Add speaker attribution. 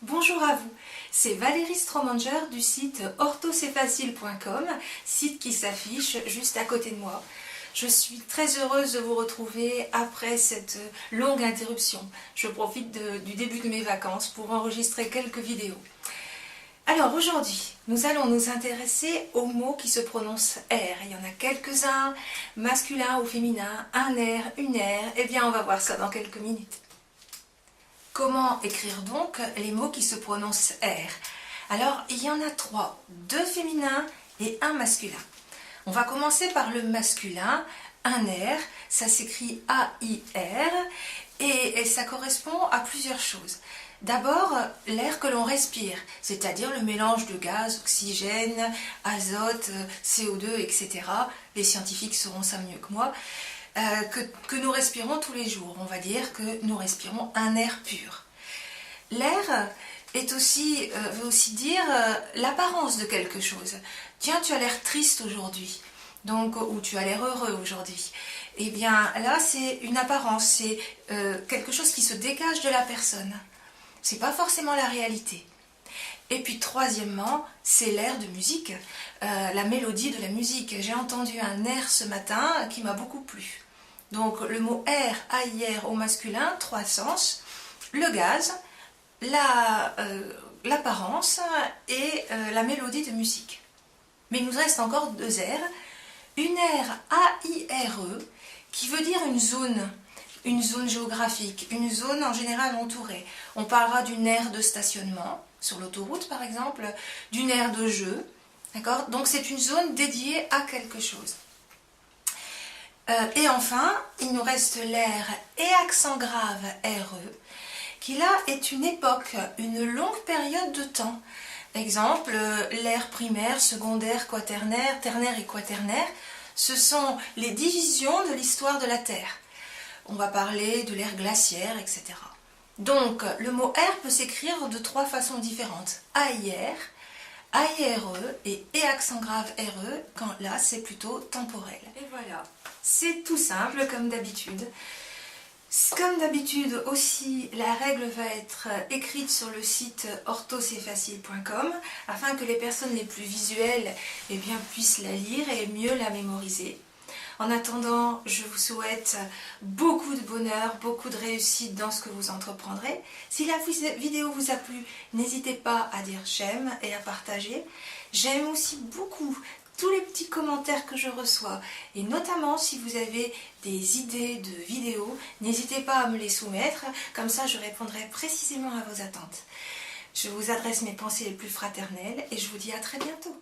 Speaker 1: Bonjour à vous, c'est Valérie Stromanger du site orthocefacile.com, site qui s'affiche juste à côté de moi. Je suis très heureuse de vous retrouver après cette longue interruption. Je profite du début de mes vacances pour enregistrer quelques vidéos. Alors aujourd'hui, nous allons nous intéresser aux mots qui se prononcent R. Il y en a quelques-uns, masculin ou féminin, un R, une R. Eh bien, on va voir ça dans quelques minutes. Comment écrire donc les mots qui se prononcent R? Alors, il y en a trois, deux féminins et un masculin. On va commencer par le masculin, un R, ça s'écrit A-I-R, et ça correspond à plusieurs choses. D'abord, l'air que l'on respire, c'est-à-dire le mélange de gaz, oxygène, azote, CO2, etc. Les scientifiques sauront ça mieux que moi. Que nous respirons tous les jours. On va dire que nous respirons un air pur. L'air veut aussi dire l'apparence de quelque chose. Tiens, tu as l'air triste aujourd'hui, ou tu as l'air heureux aujourd'hui. Eh bien là, c'est une apparence, c'est quelque chose qui se dégage de la personne. C'est pas forcément la réalité. Et puis troisièmement, c'est l'air de musique, la mélodie de la musique. J'ai entendu un air ce matin qui m'a beaucoup plu. Donc le mot air, A-I-R au masculin, trois sens, le gaz, l'apparence et la mélodie de musique. Mais il nous reste encore deux R. Une R, A-I-R-E, qui veut dire une zone géographique, une zone en général entourée. On parlera d'une aire de stationnement, sur l'autoroute par exemple, d'une aire de jeu, d'accord? Donc c'est une zone dédiée à quelque chose. Et enfin, il nous reste l'air et accent grave RE, qui là est une époque, une longue période de temps. Exemple, l'ère primaire, secondaire, quaternaire, ternaire et quaternaire, ce sont les divisions de l'histoire de la Terre. On va parler de l'ère glaciaire, etc. Donc, le mot R peut s'écrire de trois façons différentes. AIR, AIRE et accent grave RE, quand là c'est plutôt temporel. Et voilà, c'est tout simple comme d'habitude. Comme d'habitude aussi, la règle va être écrite sur le site orthocefacile.com afin que les personnes les plus visuelles puissent la lire et mieux la mémoriser. En attendant, je vous souhaite beaucoup de bonheur, beaucoup de réussite dans ce que vous entreprendrez. Si la vidéo vous a plu, n'hésitez pas à dire j'aime et à partager. J'aime aussi beaucoup tous les petits commentaires que je reçois, et notamment si vous avez des idées de vidéos, n'hésitez pas à me les soumettre, comme ça je répondrai précisément à vos attentes. Je vous adresse mes pensées les plus fraternelles et je vous dis à très bientôt.